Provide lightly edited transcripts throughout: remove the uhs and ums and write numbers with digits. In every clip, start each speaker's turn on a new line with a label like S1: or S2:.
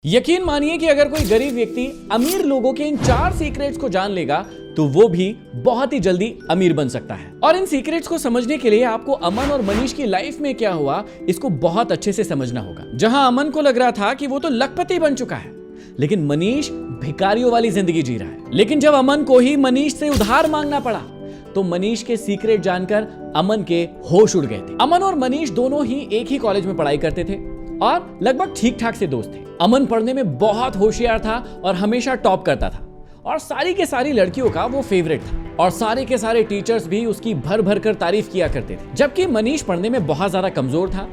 S1: यकीन मानिए कि अगर कोई गरीब व्यक्ति अमीर लोगों के इन 4 सीक्रेट्स को जान लेगा तो वो भी बहुत ही जल्दी अमीर बन सकता है। और इन सीक्रेट्स को समझने के लिए आपको अमन और मनीष की लाइफ में क्या हुआ इसको बहुत अच्छे से समझना होगा। जहां अमन को लग रहा था कि वो तो लखपति बन चुका है, लेकिन मनीष भिखारियों वाली जिंदगी जी रहा है। लेकिन जब अमन को ही मनीष से उधार मांगना पड़ा तो मनीष के सीक्रेट जानकर अमन के होश उड़ गए थे। अमन और मनीष दोनों ही एक ही कॉलेज में पढ़ाई करते थे और लगभग ठीक ठाक से दोस्त थे। अमन पढ़ने में बहुत होशियार था और हमेशा टॉप करता था और सारी के सारी लड़कियों का वो फेवरेट था और सारे के सारे टीचर्स भी उसकी भर भर कर तारीफ किया करते थे। जबकि मनीष पढ़ने में बहुत ज्यादा कमजोर था,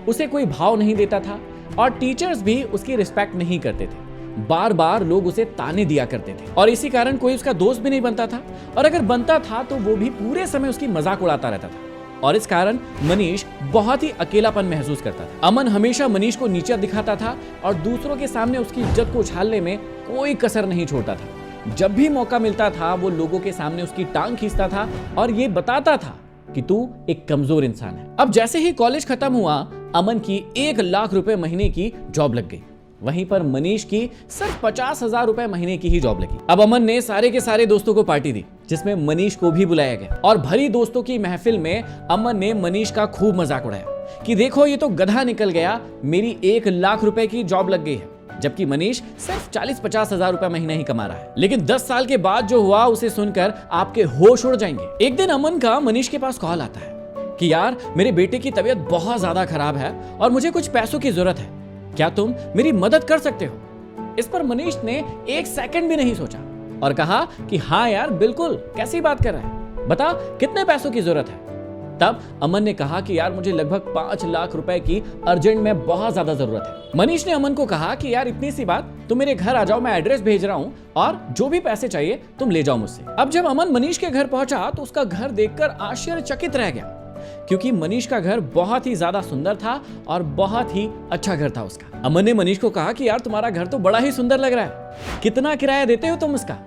S1: उसे कोई भाव नहीं देता था और टीचर्स भी उसकी रिस्पेक्ट नहीं करते थे। बार बार लोग उसे ताने दिया करते थे और इसी कारण कोई उसका दोस्त भी नहीं बनता था और अगर बनता था तो वो भी पूरे समय उसकी मजाक उड़ाता रहता था और इस कारण मनीष बहुत ही अकेलापन महसूस करता था। अमन हमेशा मनीष को नीचा दिखाता था और दूसरों के सामने उसकी इज्जत को उछालने में कोई कसर नहीं छोड़ता था। जब भी मौका मिलता था वो लोगों के सामने उसकी टांग खींचता था और ये बताता था कि तू एक कमजोर इंसान है। अब जैसे ही कॉलेज खत्म हुआ अमन की 1 लाख रुपए महीने की जॉब लग गई। वहीं पर मनीष की सिर्फ 50,000 रुपए महीने की ही जॉब लगी। अब अमन ने सारे के सारे दोस्तों को पार्टी दी जिसमें मनीष को भी बुलाया गया और भरी दोस्तों की महफिल में अमन ने मनीष का खूब मजाक उड़ाया कि देखो ये तो गधा निकल गया, मेरी 1 लाख रुपए की जॉब लग गई है, जबकि मनीष सिर्फ 40-50 हजार रुपए महीना ही कमा रहा है। लेकिन 10 साल के बाद जो हुआ उसे सुनकर आपके होश उड़ जाएंगे। एक दिन अमन का मनीष के पास कॉल आता है कि यार मेरे बेटे की तबीयत बहुत ज्यादा खराब है और मुझे कुछ पैसों की जरूरत है, क्या तुम मेरी मदद कर सकते हो? इस पर मनीष ने 1 सेकंड भी नहीं सोचा और कहा कि हाँ यार बिल्कुल, कैसी बात कर रहा है, बता कितने पैसों की जरूरत है। तब अमन ने कहा कि यार मुझे लगभग 5 लाख रुपए की अर्जेंट में बहुत ज्यादा जरूरत है। मनीष ने अमन को कहा कि यार इतनी सी बात, तुम मेरे घर आ जाओ, मैं एड्रेस भेज रहा हूं और जो भी पैसे चाहिए तुम ले जाओ मुझसे। अब जब अमन मनीष के घर पहुंचा तो उसका घर देखकर आश्चर्यचकित रह गया क्योंकि मनीष का घर बहुत ही ज्यादा सुंदर था और बहुत ही अच्छा घर था उसका। अमन ने मनीष को कहा कि यार तुम्हारा घर तो बड़ा ही सुंदर लग रहा है, कितना किराया देते हो तुम इसका?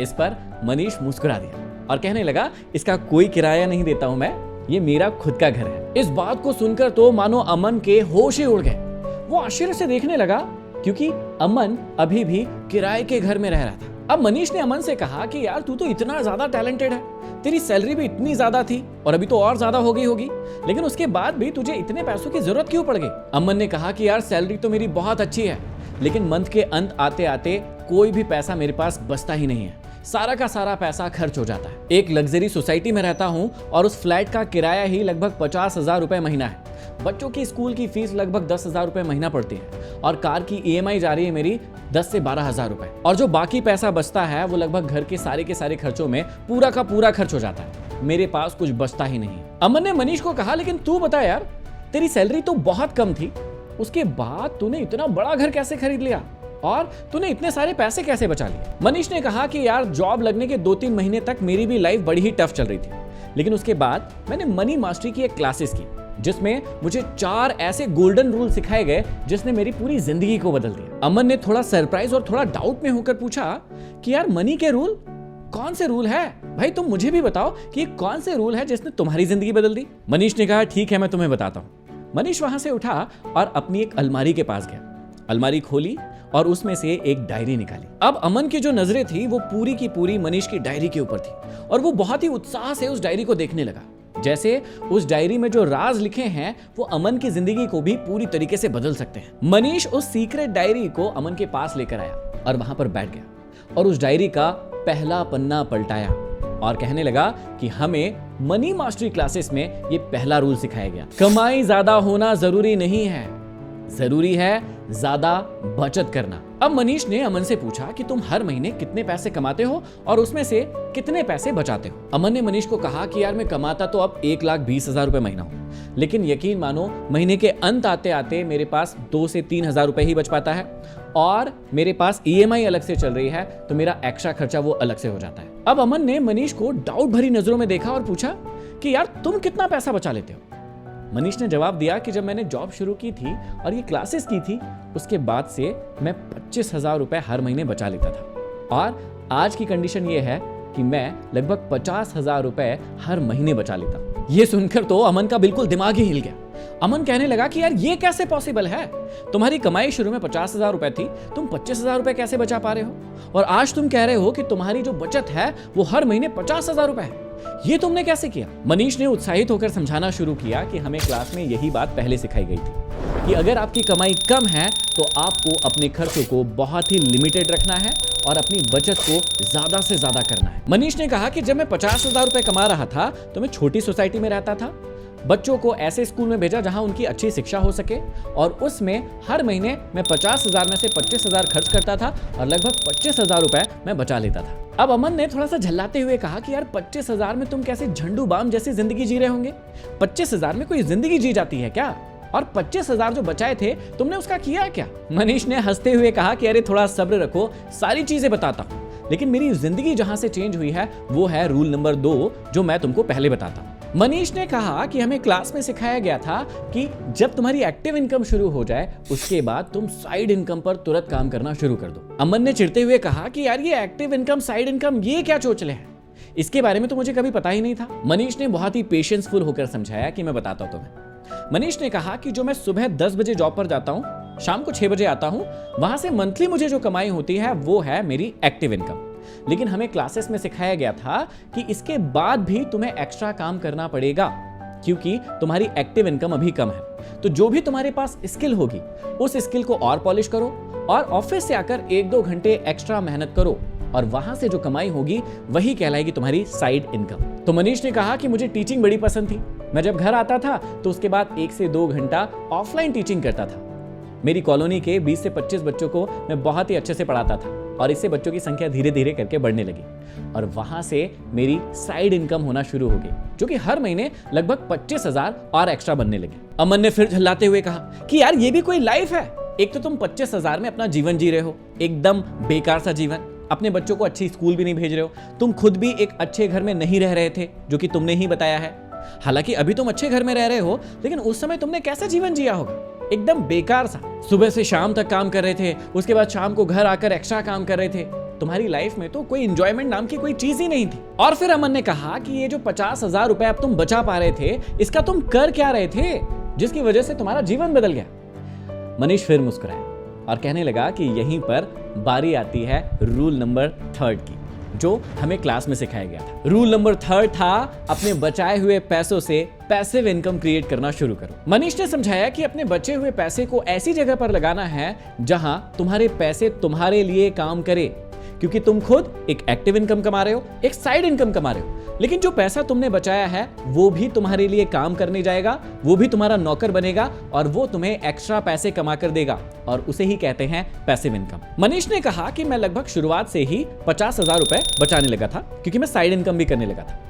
S1: इस पर मनीष मुस्कुरा दिया और कहने लगा इसका कोई किराया नहीं देता हूं मैं, ये मेरा खुद का घर है। इस बात को सुनकर तो मानो अमन के होश ही उड़ गए। वो आश्चर्य से देखने लगा क्योंकि अमन अभी भी किराए के घर में रह रहा था। अब मनीष ने अमन से कहा कि यार तू तो इतना ज्यादा टैलेंटेड है, तेरी सैलरी भी इतनी ज्यादा थी और अभी तो और ज्यादा हो गई होगी, लेकिन उसके बाद भी तुझे इतने पैसों की जरूरत क्यों पड़ गई? अमन ने कहा कि यार सैलरी तो मेरी बहुत अच्छी है, लेकिन मंथ के अंत आते आते कोई भी पैसा मेरे पास बचता ही नहीं है, सारा का सारा पैसा खर्च हो जाता है। एक लग्जरी सोसाइटी में रहता हूँ और उस फ्लैट का किराया ही लगभग 50,000 रुपए महीना है। बच्चों की स्कूल की फीस लगभग 10,000 रुपए महीना पड़ती है और कार की EMI जा रही है मेरी 10 से 12,000 रुपए और जो बाकी पैसा बचता है वो लगभग घर के सारे खर्चों में पूरा का पूरा खर्च हो जाता है, मेरे पास कुछ बचता ही नहीं। अमन ने मनीष को कहा लेकिन तू बता यार, तेरी सैलरी तो बहुत कम थी, उसके बाद तूने इतना बड़ा घर कैसे खरीद लिया और तूने इतने सारे पैसे कैसे बचा लिए? मनीष ने कहा कि यार जॉब लगने के 2-3 महीने तक मेरी भी लाइफ बड़ी ही टफ चल रही थी, लेकिन उसके बाद मैंने मनी मास्टरी की एक क्लासेस की जिसमें मुझे 4 ऐसे गोल्डन रूल सिखाए गए जिसने मेरी पूरी जिंदगी को बदल दिया। अमन ने थोड़ा सरप्राइज और थोड़ा डाउट में होकर पूछा कि यार मनी के रूल? कौन से रूल है भाई, तुम मुझे भी बताओ कि कौन से रूल है जिसने तुम्हारी जिंदगी बदल दी? मनीष ने कहा ठीक है मैं तुम्हें बताता हूँ। मनीष वहां से उठा और अपनी एक अलमारी के पास गया, अलमारी खोली और उसमें से एक डायरी निकाली। अब अमन की जो नजरें थी वो पूरी की पूरी मनीष की डायरी के ऊपर थी और वो बहुत ही उत्साह से उस डायरी को देखने लगा, जैसे उस डायरी में जो राज लिखे हैं वो अमन की जिंदगी को भी पूरी तरीके से बदल सकते हैं। मनीष उस सीक्रेट डायरी को अमन के पास लेकर आया और वहां पर बैठ गया और उस डायरी का पहला पन्ना पलटाया और कहने लगा कि हमें मनी मास्टरी क्लासेस में ये पहला रूल सिखाया गया, कमाई ज्यादा होना जरूरी नहीं है, जरूरी है ज्यादा बचत करना। अब मनीष ने अमन से पूछा कि तुम हर महीने कितने पैसे कमाते हो और उसमें से कितने पैसे बचाते हो? अमन ने मनीष को कहा कि यार मैं कमाता तो अब 1,20,000 रुपए महीना हूं, लेकिन यकीन मानो महीने के अंत आते आते मेरे पास 2 से 3,000 रुपए ही बच पाता है और मेरे पास EMI अलग से चल रही है तो मेरा एक्स्ट्रा खर्चा वो अलग से हो जाता है। अब अमन ने मनीष को डाउट भरी नजरों में देखा और पूछा कि यार तुम कितना पैसा बचा लेते हो? मनीष ने जवाब दिया कि जब मैंने जॉब शुरू की थी और ये क्लासेस की थी उसके बाद से मैं 25,000 रुपए हर महीने बचा लेता था और आज की कंडीशन ये है कि मैं लगभग 50,000 रुपए हर महीने बचा लेता हूं। ये सुनकर तो अमन का बिल्कुल दिमाग ही हिल गया अमन कहने लगा कि यार ये कैसे पॉसिबल है, तुम्हारी कमाई शुरू में 50,000 रुपए थी, तुम 25,000 रुपए कैसे बचा पा रहे हो, और आज तुम कह रहे हो कि तुम्हारी जो बचत है वो हर महीने 50,000 रुपए है, ये तुमने कैसे किया। मनीष ने उत्साहित होकर समझाना शुरू किया कि हमें क्लास में यही बात पहले सिखाई गई थी कि अगर आपकी कमाई कम है तो आपको अपने खर्चों को बहुत ही लिमिटेड रखना है और अपनी बचत को ज्यादा से ज्यादा करना है। मनीष ने कहा कि जब मैं 50,000 रुपए कमा रहा था तो मैं छोटी सोसाइटी में रहता था, बच्चों को ऐसे स्कूल में भेजा जहां उनकी अच्छी शिक्षा हो सके, और उसमें हर महीने मैं 50,000 में से 25,000 खर्च करता था और लगभग 25,000 रुपए मैं बचा लेता था। अब अमन ने थोड़ा सा झल्लाते हुए कहा कि यार 25,000 में तुम कैसे झंडू बाम जैसी जिंदगी जी रहे होंगे, 25,000 में कोई जिंदगी जी जाती है क्या, और 25,000 जो बचाए थे तुमने उसका किया क्या। मनीष ने हंसते हुए कहा कि अरे थोड़ा सब्र रखो, सारी चीजें बताता हूं, लेकिन मेरी जिंदगी जहां से चेंज हुई है वो है रूल नंबर 2 जो मैं तुमको पहले बताता हूं। मनीष ने कहा कि हमें क्लास में सिखाया गया था कि जब तुम्हारी एक्टिव इनकम शुरू हो जाए उसके बाद तुम साइड इनकम पर तुरंत काम करना शुरू कर दो। अमन ने चिढ़ते हुए कहा कि यार ये एक्टिव इनकम साइड इनकम ये क्या चोचले हैं, इसके बारे में तो मुझे कभी पता ही नहीं था। मनीष ने बहुत ही पेशेंसफुल होकर समझाया कि मैं बताता हूं तुम्हें। मनीष ने कहा कि जो मैं सुबह 10 बजे जॉब पर जाता हूं, शाम को 6 बजे आता हूं, वहां से मंथली मुझे जो कमाई होती है वो है मेरी एक्टिव इनकम। लेकिन हमें क्लासेस में सिखाया गया था कि इसके बाद भी तुम्हें एक्स्ट्रा काम करना पड़ेगा क्योंकि तुम्हारी एक्टिव इनकम अभी कम है। तो जो भी तुम्हारे पास स्किल होगी उस स्किल को और पॉलिश करो और ऑफिस से आकर 1-2 घंटे एक्स्ट्रा मेहनत करो और वहां से जो कमाई होगी वही कहलाएगी तुम्हारी साइड इनकम। तो मनीष ने कहा कि मुझे टीचिंग बड़ी पसंद थी, मैं जब घर आता था तो उसके बाद 1 से 2 घंटा ऑफलाइन टीचिंग करता था। मेरी कॉलोनी के 20 से 25 बच्चों को मैं बहुत ही अच्छे से पढ़ाता था और इससे बच्चों की संख्या धीरे धीरे करके बढ़ने लगी और वहां से मेरी साइड इनकम होना शुरू हो गई जो कि हर महीने लगभग 25,000 और एक्स्ट्रा बनने लगी। अमन ने फिर झल्लाते हुए कहा कि यार ये भी कोई लाइफ है, एक तो तुम 25,000 में अपना जीवन जी रहे हो, एकदम बेकार सा जीवन, अपने बच्चों को अच्छी स्कूल भी नहीं भेज रहे हो, तुम खुद भी एक अच्छे घर में नहीं रह रहे थे जो कि तुमने ही बताया है। हालांकि अभी तुम अच्छे घर में रह रहे हो लेकिन उस समय तुमने कैसा जीवन जिया होगा, एकदम बेकार सा। सुबह से शाम तक काम कर रहे थे, उसके बाद शाम को घर आकर एक्स्ट्रा काम कर रहे थे। तुम्हारी लाइफ में तो कोई एंजॉयमेंट नाम की कोई चीज ही नहीं थी। और फिर अमन ने कहा कि ये जो 50,000 रुपए अब तुम बचा पा रहे थे इसका तुम कर क्या रहे थे जिसकी वजह से तुम्हारा जीवन बदल गया। मनीष फिर मुस्कुराया और कहने लगा कि यहीं पर बारी आती है रूल नंबर 3 की जो हमें क्लास में सिखाया गया था। रूल नंबर 3 था अपने बचाए हुए पैसों से पैसिव इनकम क्रिएट करना शुरू करो। मनीष ने समझाया कि अपने बचे हुए पैसे को ऐसी जगह पर लगाना है जहां तुम्हारे पैसे तुम्हारे लिए काम करे, क्योंकि तुम खुद एक एक्टिव इनकम कमा रहे हो, एक साइड इनकम कमा रहे हो, लेकिन जो पैसा तुमने बचाया है वो भी तुम्हारे लिए काम करने जाएगा, वो भी तुम्हारा नौकर बनेगा और वो तुम्हें एक्स्ट्रा पैसे कमा कर देगा और उसे ही कहते हैं पैसिव इनकम। मनीष ने कहा कि मैं लगभग शुरुआत से ही 50,000 रुपए बचाने लगा था क्योंकि मैं साइड इनकम भी करने लगा था।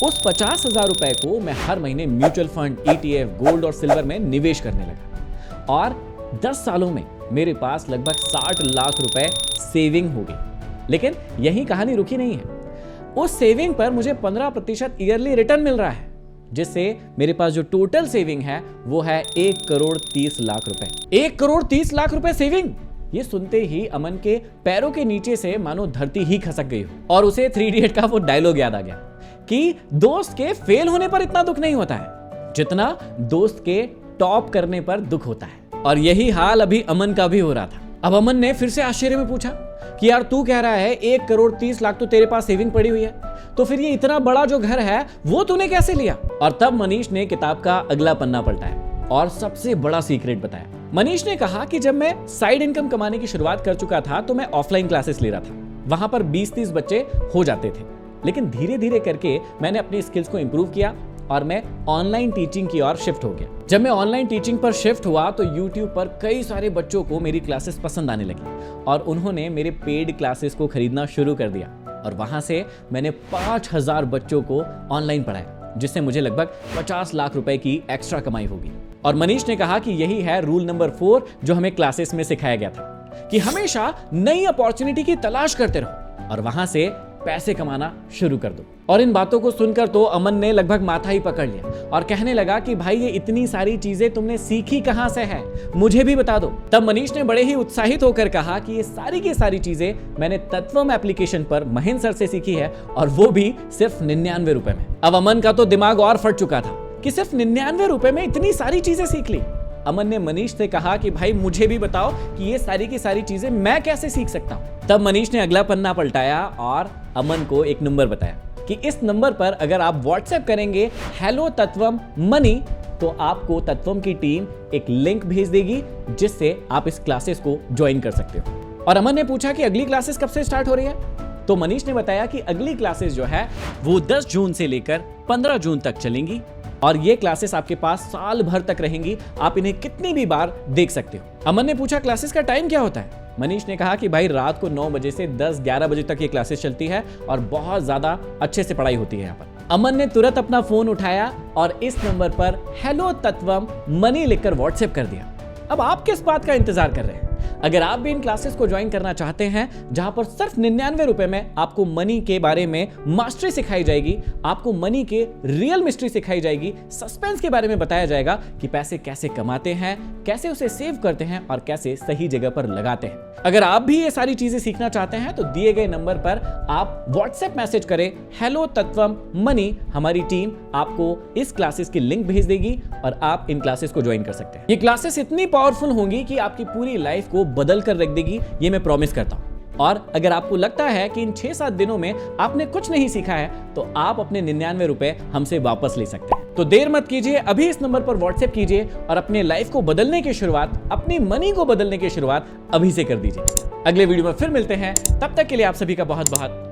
S1: उस 50,000 रुपए को मैं हर महीने म्यूचुअल फंड, ETF, गोल्ड और सिल्वर में निवेश करने लगा और 10 सालों में मेरे पास लगभग 60 लाख रुपए सेविंग हो गई। लेकिन यही कहानी रुकी नहीं है, उस सेविंग पर मुझे 15% ईयरली रिटर्न मिल रहा है, जिससे मेरे पास जो टोटल सेविंग है वो है 1,30,00,000 रुपए। 1,30,00,000 रुपए सेविंग, ये सुनते ही अमन के पैरों के नीचे से मानो धरती ही खसक गई हो और उसे 3 इडियट का वो डायलॉग याद आ गया कि दोस्त के फेल होने पर इतना दुख नहीं होता है जितना दोस्त के टॉप करने पर दुख होता है। और यही हाल अभी अमन का भी हो रहा था। अब अमन ने फिर से आश्चर्य में पूछा कि यार तू कह रहा है 1,30,00,000 तो तेरे पास सेविंग पड़ी हुई है, तो फिर ये इतना बड़ा जो घर है वो तूने कैसे लिया। और तब मनीष ने किताब का अगला पन्ना पलटाया और सबसे बड़ा सीक्रेट बताया। मनीष ने कहा कि जब मैं साइड इनकम कमाने की शुरुआत कर चुका था तो मैं ऑफलाइन क्लासेस ले रहा था, वहां पर 20-30 बच्चे हो जाते थे, लेकिन धीरे धीरे करके मैंने अपनी स्किल्स को इंप्रूव किया और मैं ऑनलाइन टीचिंग की ओर शिफ्ट हो गया। जब मैं ऑनलाइन टीचिंग पर शिफ्ट हुआ तो YouTube पर कई सारे बच्चों को मेरी क्लासेस पसंद आने लगी और उन्होंने मेरे पेड क्लासेस को खरीदना शुरू कर दिया और वहां से मैंने 5,000 बच्चों को ऑनलाइन पढ़ाया, जिससे मुझे लगभग 50 लाख रुपए की एक्स्ट्रा कमाई होगी। और मनीष ने कहा कि यही है रूल नंबर 4 जो हमें क्लासेस में सिखाया गया था कि हमेशा नई अपॉर्चुनिटी की तलाश करते रहो और वहां से पैसे कमाना शुरू कर दो। और इन बातों को सुनकर तो अमन ने लगभग माथा ही पकड़ लिया और कहने लगा कि भाई ये इतनी सारी चीजें तुमने सीखी कहां से है, मुझे भी बता दो। तब मनीष ने बड़े ही उत्साहित होकर कहा कि ये सारी की सारी चीजें मैंने तत्वम एप्लीकेशन पर महेंद्र सर से सीखी है और वो भी सिर्फ 99 रुपए में। अब अमन का तो दिमाग और फट चुका था कि सिर्फ 99 रुपए में इतनी सारी चीजें सीख ली। अमन ने मनीष से कहा कि भाई मुझे भी बताओ कि ये सारी की सारी चीजें मैं कैसे सीख सकता हूं। तब मनीष ने अगला पन्ना पलटाया और अमन को एक नंबर बताया कि इस नंबर पर अगर आप व्हाट्सएप करेंगे हेलो तत्वम मनी, तो आपको तत्वम की टीम एक लिंक भेज देगी जिससे आप इस क्लासेस को ज्वाइन कर सकते हो। और अमन ने पूछा कि अगली क्लासेस कब से स्टार्ट हो रही है, तो मनीष ने बताया कि अगली क्लासेस जो है वो 10 जून से लेकर 15 जून तक चलेंगी और ये क्लासेस आपके पास साल भर तक रहेंगी, आप इन्हें कितनी भी बार देख सकते हो। अमन ने पूछा क्लासेस का टाइम क्या होता है। मनीष ने कहा कि भाई रात को 9 बजे से 10-11 बजे तक ये क्लासेस चलती है और बहुत ज्यादा अच्छे से पढ़ाई होती है यहाँ पर। अमन ने तुरंत अपना फोन उठाया और इस नंबर पर हेलो तत्वम मनी लिखकर व्हाट्सएप कर दिया। अब आप किस बात का इंतजार कर रहे हैं? अगर आप भी इन क्लासेस को ज्वाइन करना चाहते हैं जहां पर सिर्फ 99 रुपए में आपको मनी के बारे में मास्टरी सिखाई जाएगी, आपको मनी के रियल मिस्ट्री सिखाई जाएगी, सस्पेंस के बारे में बताया जाएगा कि पैसे कैसे कमाते हैं, कैसे उसे सेव करते हैं और कैसे सही जगह पर लगाते हैं। अगर आप भी ये सारी चीजें सीखना चाहते हैं तो दिए गए नंबर पर आप व्हाट्सएप मैसेज करें हेलो तत्वम मनी, हमारी टीम आपको इस क्लासेस की लिंक भेज देगी और आप इन क्लासेस को ज्वाइन कर सकते हैं। ये क्लासेस इतनी पावरफुल होंगी कि आपकी पूरी लाइफ को बदल कर रख देगी, ये मैं प्रॉमिस करता हूं। और अगर आपको लगता है कि इन 6-7 दिनों में आपने कुछ नहीं सीखा है तो आप अपने 99 रुपए हमसे वापस ले सकते हैं। तो देर मत कीजिए, अभी इस नंबर पर व्हाट्सएप कीजिए और अपने लाइफ को बदलने की शुरुआत, अपनी मनी को बदलने की शुरुआत अभी से कर दीजिए। अगले वीडियो में फिर मिलते हैं, तब तक के लिए आप सभी का बहुत बहुत